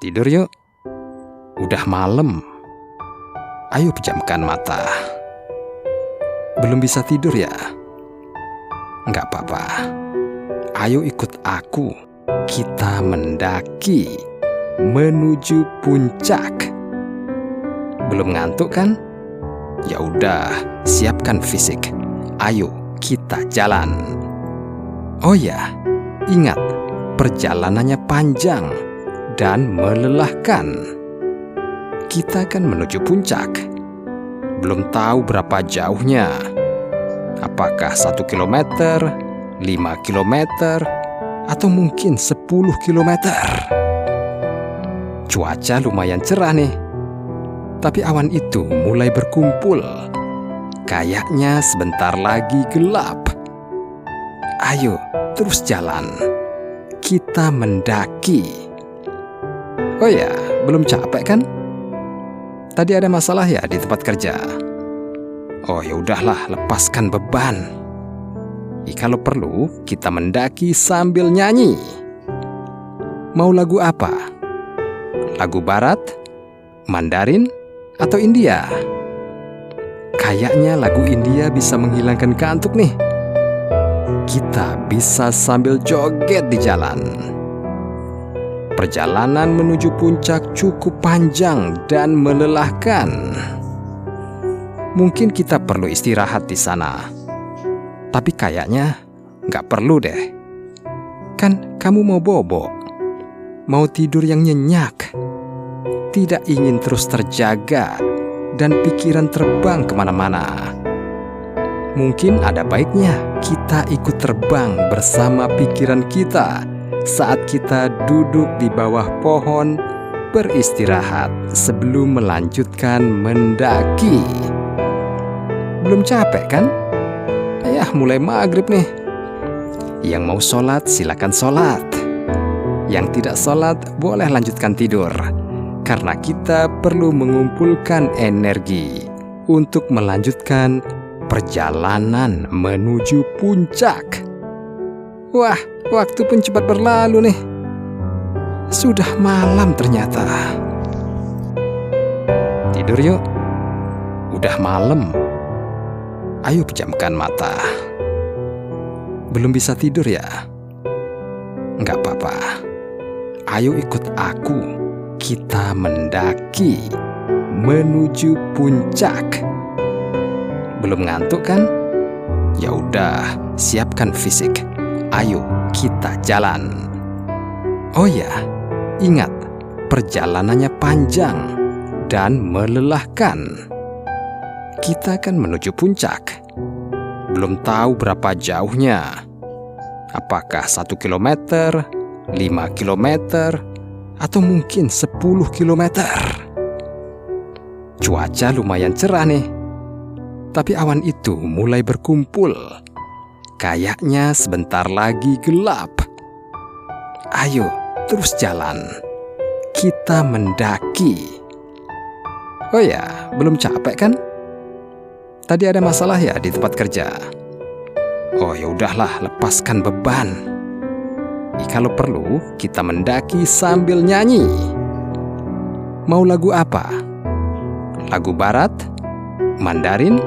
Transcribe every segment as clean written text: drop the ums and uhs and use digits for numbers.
Tidur yuk. Udah malam. Ayo pejamkan mata. Belum bisa tidur ya? Nggak apa-apa. Ayo ikut aku. Kita mendaki menuju puncak. Belum ngantuk kan? Ya udah, siapkan fisik. Ayo kita jalan. Oh ya, ingat, perjalanannya panjang dan melelahkan. Kita akan menuju puncak. Belum tahu berapa jauhnya. Apakah 1 kilometer, 5 kilometer, atau mungkin 10 kilometer? Cuaca lumayan cerah nih. Tapi awan itu mulai berkumpul. Kayaknya sebentar lagi gelap. Ayo, terus jalan. Kita mendaki. Oh ya, belum capek kan? Tadi ada masalah ya di tempat kerja? Oh ya udahlah, lepaskan beban. Kalau perlu, kita mendaki sambil nyanyi. Mau lagu apa? Lagu barat, Mandarin, atau India? Kayaknya lagu India bisa menghilangkan kantuk nih. Kita bisa sambil joget di jalan. Perjalanan menuju puncak cukup panjang dan melelahkan. Mungkin kita perlu istirahat di sana. Tapi kayaknya nggak perlu deh. Kan kamu mau bobo. Mau tidur yang nyenyak. Tidak ingin terus terjaga dan pikiran terbang kemana-mana. Mungkin ada baiknya kita ikut terbang bersama pikiran kita saat kita duduk di bawah pohon beristirahat sebelum melanjutkan mendaki. Belum capek kan? Ya, mulai maghrib nih. Yang mau sholat silakan sholat. Yang tidak sholat boleh lanjutkan tidur. Karena kita perlu mengumpulkan energi untuk melanjutkan perjalanan menuju puncak. Wah, waktu pun cepat berlalu nih. Sudah malam ternyata. Tidur yuk. Udah malam. Ayo pejamkan mata. Belum bisa tidur ya? Nggak apa-apa. Ayo ikut aku. Kita mendaki menuju puncak. Belum ngantuk kan? Ya udah, siapkan fisik. Ayo kita jalan. Oh ya, ingat, perjalanannya panjang dan melelahkan. Kita akan menuju puncak. Belum tahu berapa jauhnya. Apakah 1 kilometer, 5 kilometer, atau mungkin 10 kilometer? Cuaca lumayan cerah nih. Tapi awan itu mulai berkumpul. Kayaknya sebentar lagi gelap. Ayo, terus jalan. Kita mendaki. Oh ya, belum capek kan? Tadi ada masalah ya di tempat kerja? Oh ya udahlah, lepaskan beban. Kalau perlu, kita mendaki sambil nyanyi. Mau lagu apa? Lagu barat, Mandarin,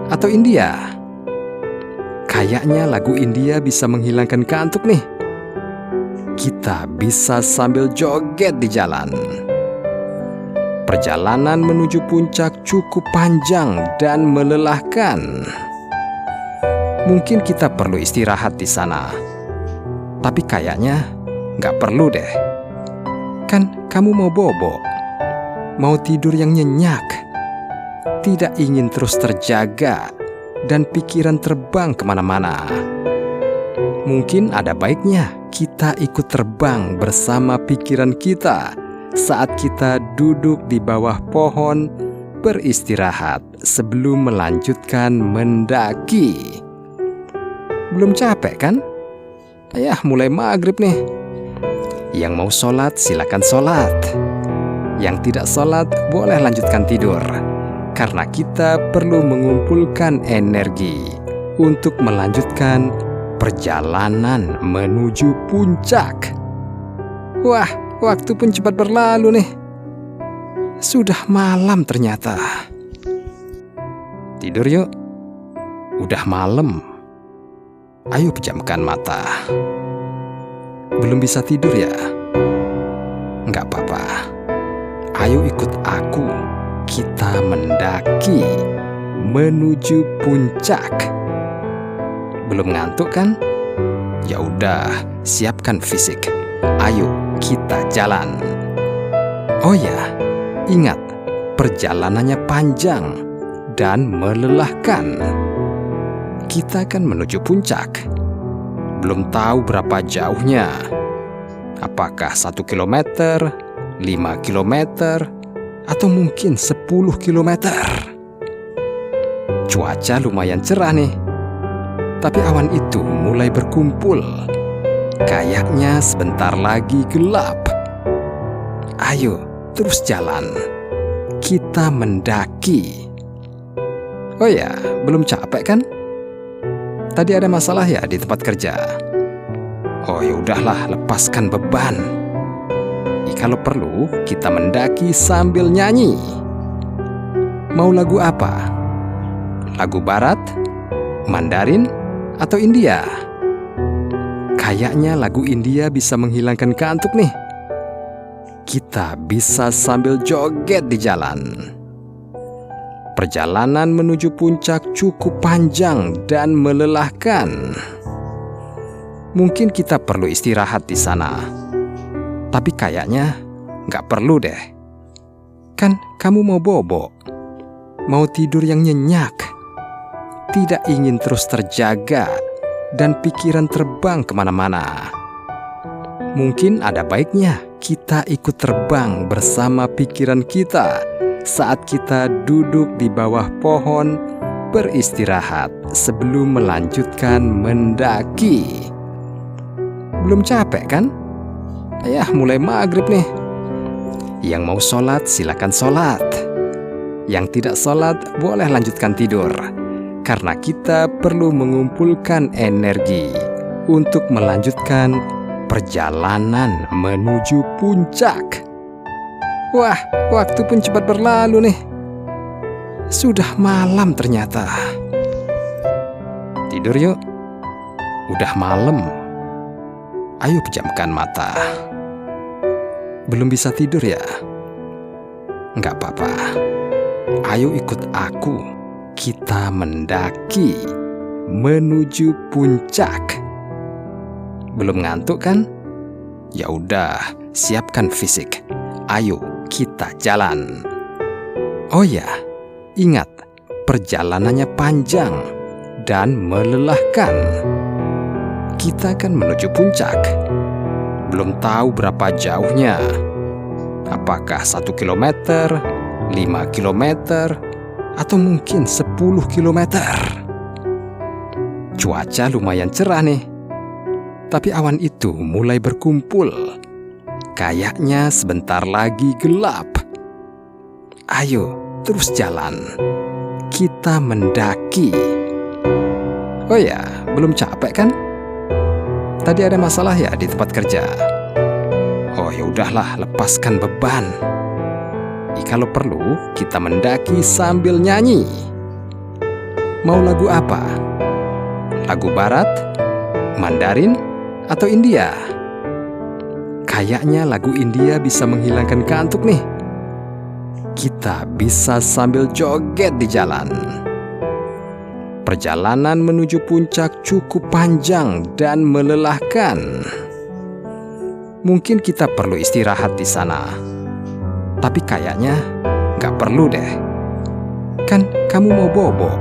atau India? Kayaknya lagu India bisa menghilangkan kantuk nih. Kita bisa sambil joget di jalan. Perjalanan menuju puncak cukup panjang dan melelahkan. Mungkin kita perlu istirahat di sana. Tapi kayaknya nggak perlu deh. Kan kamu mau bobo. Mau tidur yang nyenyak. Tidak ingin terus terjaga dan pikiran terbang kemana-mana. Mungkin ada baiknya kita ikut terbang bersama pikiran kita saat kita duduk di bawah pohon beristirahat sebelum melanjutkan mendaki. Belum capek kan? Ya, mulai maghrib nih. Yang mau sholat silakan sholat. Yang tidak sholat boleh lanjutkan tidur. Karena kita perlu mengumpulkan energi untuk melanjutkan perjalanan menuju puncak. Wah, waktu pun cepat berlalu nih. Sudah malam ternyata. Tidur yuk. Udah malam. Ayo pejamkan mata. Belum bisa tidur ya? Nggak apa-apa. Ayo ikut aku. Kita mendaki menuju puncak. Belum ngantuk kan? Ya udah, siapkan fisik. Ayo kita jalan. Oh ya, ingat, perjalanannya panjang dan melelahkan. Kita akan menuju puncak. Belum tahu berapa jauhnya. Apakah 1 kilometer, 5 kilometer, atau mungkin 10 kilometer. Cuaca lumayan cerah nih. Tapi awan itu mulai berkumpul. Kayaknya sebentar lagi gelap. Ayo, terus jalan. Kita mendaki. Oh ya, belum capek kan? Tadi ada masalah ya di tempat kerja? Oh ya udahlah, lepaskan beban. Kalau perlu, kita mendaki sambil nyanyi. Mau lagu apa? Lagu barat, Mandarin, atau India? Kayaknya lagu India bisa menghilangkan kantuk nih. Kita bisa sambil joget di jalan. Perjalanan menuju puncak cukup panjang dan melelahkan. Mungkin kita perlu istirahat di sana. Tapi kayaknya nggak perlu deh. Kan kamu mau bobo. Mau tidur yang nyenyak. Tidak ingin terus terjaga dan pikiran terbang kemana-mana. Mungkin ada baiknya kita ikut terbang bersama pikiran kita saat kita duduk di bawah pohon beristirahat sebelum melanjutkan mendaki. Belum capek kan? Ya, mulai maghrib nih. Yang mau sholat silakan sholat. Yang tidak sholat boleh lanjutkan tidur. Karena kita perlu mengumpulkan energi untuk melanjutkan perjalanan menuju puncak. Wah, waktu pun cepat berlalu nih. Sudah malam ternyata. Tidur yuk. Udah malam. Ayo pejamkan mata. Belum bisa tidur ya? Nggak apa-apa. Ayo ikut aku. Kita mendaki menuju puncak. Belum ngantuk kan? Ya udah, siapkan fisik. Ayo kita jalan. Oh ya, ingat, perjalanannya panjang dan melelahkan. Kita akan menuju puncak. Belum tahu berapa jauhnya. Apakah 1 kilometer, 5 kilometer, atau mungkin 10 kilometer. Cuaca lumayan cerah nih. Tapi awan itu mulai berkumpul. Kayaknya sebentar lagi gelap. Ayo, terus jalan. Kita mendaki. Oh ya, belum capek kan? Tadi ada masalah ya di tempat kerja? Oh ya udahlah, lepaskan beban. Kalau perlu, kita mendaki sambil nyanyi. Mau lagu apa? Lagu barat, Mandarin, atau India? Kayaknya lagu India bisa menghilangkan kantuk nih. Kita bisa sambil joget di jalan. Perjalanan menuju puncak cukup panjang dan melelahkan. Mungkin kita perlu istirahat di sana. Tapi kayaknya nggak perlu deh. Kan kamu mau bobo.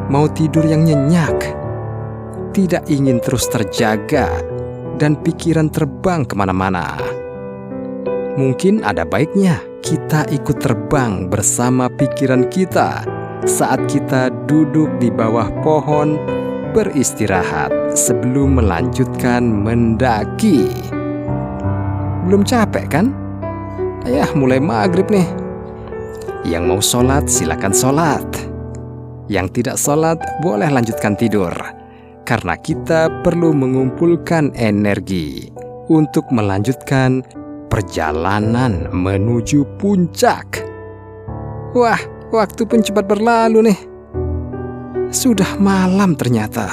Mau tidur yang nyenyak. Tidak ingin terus terjaga dan pikiran terbang kemana-mana. Mungkin ada baiknya kita ikut terbang bersama pikiran kita saat kita duduk di bawah pohon beristirahat sebelum melanjutkan mendaki. Belum capek kan? Ya, mulai maghrib nih. Yang mau sholat silakan sholat. Yang tidak sholat boleh lanjutkan tidur. Karena kita perlu mengumpulkan energi untuk melanjutkan perjalanan menuju puncak. Wah, waktu pun cepat berlalu nih. Sudah malam ternyata.